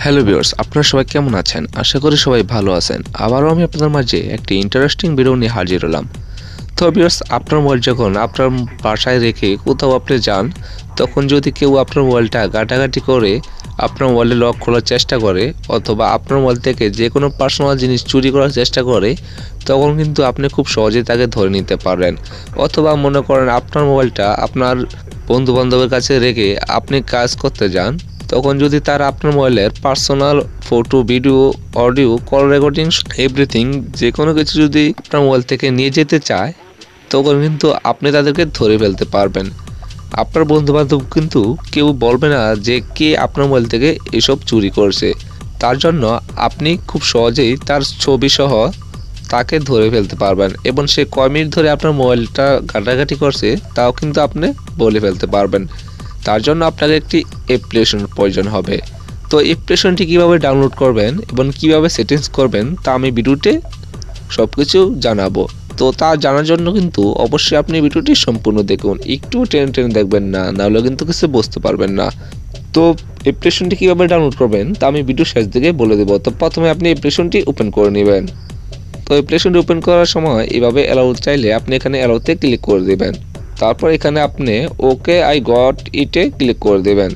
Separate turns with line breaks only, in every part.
Hello viewers, আপনারা সবাই কেমন আছেন? আশা করি সবাই ভালো আছেন। আবারও আমি আপনাদের মাঝে একটি ইন্টারেস্টিং ভিডিও নিয়ে হাজির হলাম। তো ভিউয়ার্স, আপনার মোবাইল যখন আপনার বাসায় রেখে কোথাও আপনি যান, তখন যদি কেউ আপনার মোবাইলটা ঘাটাঘাটি করে আপনার মোবাইলে লক খোলার চেষ্টা করে অথবা আপনার মোবাইল থেকে যে কোনো পার্সোনাল জিনিস চুরি করার চেষ্টা করে, তখন কিন্তু আপনি খুব সহজেই তাকে ধরে নিতে পারবেন। অথবা মনে করেন আপনার মোবাইলটা আপনার বন্ধু বান্ধবের কাছে রেখে আপনি কাজ করতে যান, তখন যদি তারা আপনার মোবাইলের personal photo, video, audio, call recording, everything যে কোনো কিছু যদি আপনার মোবাইল থেকে নিয়ে যেতে চায়, তখন কিন্তু আপনি তাদেরকে ধরে ফেলতে পারবেন। আপনার বন্ধুবান্ধব কিন্তু কেউ বলবে না যে কে আপনার মোবাইল থেকে এসব চুরি করছে। তার জন্য আপনি খুব সহজেই তার ছবি সহ তাকে ধরে ফেলতে পারবেন এবং সে কয় মিনিট ধরে আপনার মোবাইলটা ঘাটাঘাটি করছে তাও কিন্তু আপনি বলে ফেলতে পারবেন। তার জন্য আপনাকে একটি অ্যাপ্লিকেশনের প্রয়োজন হবে। তো অ্যাপ্লিকেশনটি কীভাবে ডাউনলোড করবেন এবং কীভাবে সেটিংস করবেন তা আমি ভিডিওতে সব কিছু জানাবো। তো তা জানার জন্য কিন্তু অবশ্যই আপনি ভিডিওটি সম্পূর্ণ দেখুন, একটু টেনে দেখবেন না, নাহলে কিন্তু কিছু বুঝতে পারবেন না। তো অ্যাপ্লিকেশনটি কীভাবে ডাউনলোড করবেন তা আমি ভিডিও শেষ দিকে বলে দেবো। তো প্রথমে আপনি অ্যাপ্লিকেশনটি ওপেন করে নেবেন। তো অ্যাপ্লিকেশনটি ওপেন করার সময় এভাবে অ্যালাউ চাইলে আপনি এখানে অ্যালাউতে ক্লিক করে দেবেন। তারপর এখানে আপনি ওকে আই গট ইটে ক্লিক করে দেবেন।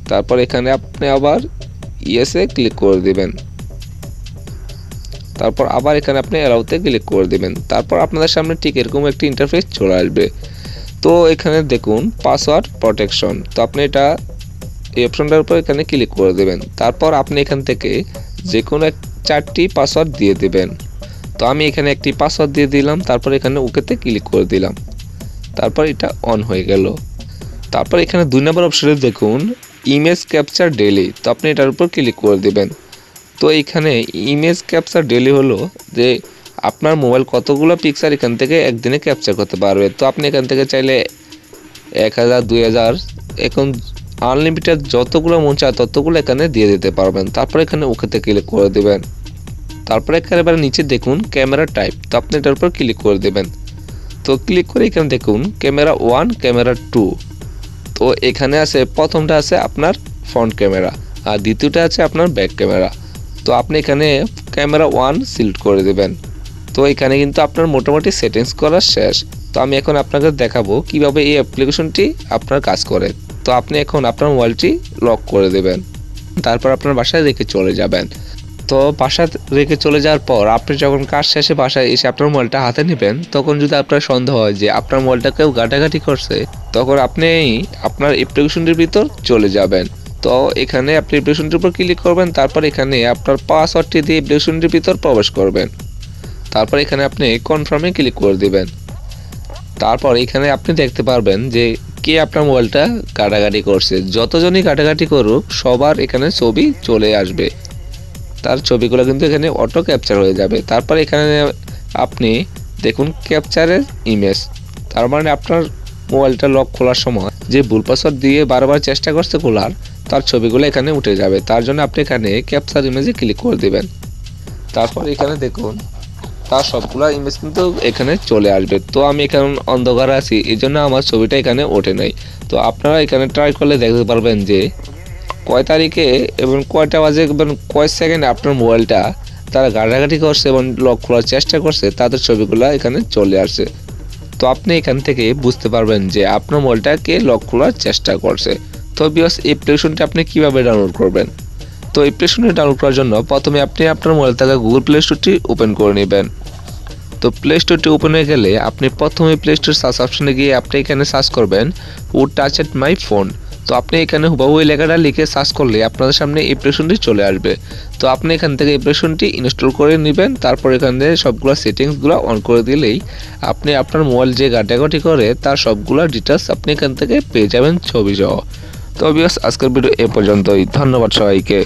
তারপর এখানে আপনি আবার ইয়েসে ক্লিক করে দেবেন। তারপর আবার এখানে আপনি অ্যালাউতে ক্লিক করে দেবেন। তারপর আপনাদের সামনে ঠিক এরকম একটি ইন্টারফেস চলে আসবে। তো এখানে দেখুন পাসওয়ার্ড প্রোটেকশন, তো আপনি এটা এই অপশনটার উপর এখানে ক্লিক করে দেবেন। তারপর আপনি এখান থেকে যে কোনো 4টি পাসওয়ার্ড দিয়ে দেবেন। তো আমি এখানে একটি পাসওয়ার্ড দিয়ে দিলাম। তারপর এখানে ওকেতে ক্লিক করে দিলাম। তারপর এটা অন হয়ে গেল। তারপর এখানে 2 নম্বর অপশনে দেখুন ইমেজ ক্যাপচার ডেইলি, তো আপনি এটার উপর ক্লিক করে দেবেন। তো এখানে ইমেজ ক্যাপচার ডেইলি হলো যে আপনার মোবাইল কতগুলো পিকচার এখান থেকে একদিনে ক্যাপচার করতে পারবে। তো আপনি এখান থেকে চাইলে 1000, 2000, এখন আনলিমিটেড যতগুলো মন চায় ততগুলো এখানে দিয়ে দিতে পারবেন। তারপর এখানে ওকেতে ক্লিক করে দেবেন। তারপর একেবারে নিচে দেখুন ক্যামেরা টাইপ, তো আপনি এটার উপর ক্লিক করে দেবেন। তো ক্লিক করে এখানে দেখুন ক্যামেরা 1, ক্যামেরা 2। তো এখানে আছে প্রথমটা আছে আপনার ফ্রন্ট ক্যামেরা আর দ্বিতীয়টা আছে আপনার ব্যাক ক্যামেরা। তো আপনি এখানে ক্যামেরা 1 সিলেক্ট করে দেবেন। তো এখানে কিন্তু আপনার মোটামুটি সেটিংস করা শেষ। তো আমি এখন আপনাকে দেখাবো কিভাবে এই অ্যাপ্লিকেশনটি আপনার কাজ করে। তো আপনি এখন আপনার মোবাইলটি লক করে দেবেন। তারপর আপনার বাসায় রেখে চলে যাবেন। তো বাসায় রেখে চলে যাওয়ার পর আপনি যখন কাজ শেষে বাসায় এসে আপনার মোবাইলটা হাতে নেবেন, তখন যদি আপনার সন্দেহ হয় যে আপনার মোবাইলটা কেউ ঘাটাঘাটি করছে, তখন আপনি আপনার অ্যাপ্লিকেশনটির ভিতর চলে যাবেন। তো এখানে আপনি অ্যাপ্লিকেশনটির উপর ক্লিক করবেন। তারপর এখানে আপনার পাসওয়ার্ডটি দিয়ে অ্যাপ্লিকেশনটির ভিতর প্রবেশ করবেন। তারপর এখানে আপনি কনফার্মে ক্লিক করে দেবেন। তারপর এখানে আপনি দেখতে পারবেন যে কে আপনার মোবাইলটা ঘাটাঘাটি করছে। যতজনই ঘাটাঘাটি করুক সবার এখানে ছবি চলে আসবে। তার ছবিগুলো কিন্তু এখানে অটো ক্যাপচার হয়ে যাবে। তারপর এখানে আপনি দেখুন ক্যাপচারের ইমেজ, তার মানে আপনার মোবাইলটা লক খোলার সময় যে ভুল পাসওয়ার্ড দিয়ে বারবার চেষ্টা করছে খোলার, তার ছবিগুলো এখানে উঠে যাবে। তার জন্য আপনি এখানে ক্যাপচার ইমেজে ক্লিক করে দেবেন। তারপর এখানে দেখুন তার সবগুলো ইমেজ কিন্তু এখানে চলে আসবে। তো আমি এখানে অন্ধকারে আছি, এই জন্য আমার ছবিটা এখানে ওঠে নাই। তো আপনারা এখানে ট্রাই করলে দেখতে পারবেন যে কয় তারিখে এবং কয়টা বাজে এবং কয় সেকেন্ডে আপনার মোবাইলটা তারা ঘাটাঘাটি করছে এবং লক খোলার চেষ্টা করছে, তাদের ছবিগুলো এখানে চলে আসে। তো আপনি এখান থেকে বুঝতে পারবেন যে আপনার মোবাইলটাকে লক খোলার চেষ্টা করছে। তো ভিউয়ার্স, এই অ্যাপ্লিকেশনটি আপনি কীভাবে ডাউনলোড করবেন? তো অ্যাপ্লিকেশনটি ডাউনলোড করার জন্য প্রথমে আপনি আপনার মোবাইল থেকে গুগল প্লে স্টোরটি ওপেন করে নেবেন। তো প্লে স্টোরটি ওপেন হয়ে গেলে আপনি প্রথমে প্লে স্টোর সার্চ অপশনে গিয়ে আপনি এখানে সার্চ করবেন হু টাচ এট মাই ফোন। তো আপনি এখানে হুবহু এই লেখাটা লিখে সার্চ করলে আপনাদের সামনে অ্যাপ্লিকেশনটি চলে আসবে। তো আপনি এখান থেকে অ্যাপ্লিকেশনটি ইনস্টল করে নেবেন। তারপর এখানে সবগুলো সেটিংসগুলো অন করে দিলেই আপনি আপনার মোবাইল যে ঘাটাঘাটি করে তার সবগুলো ডিটেলস আপনি এখান থেকে পেয়ে যাবেন ছবি সহ। তো ভিউয়ার্স, আজকের ভিডিও এ পর্যন্তই। ধন্যবাদ সবাইকে।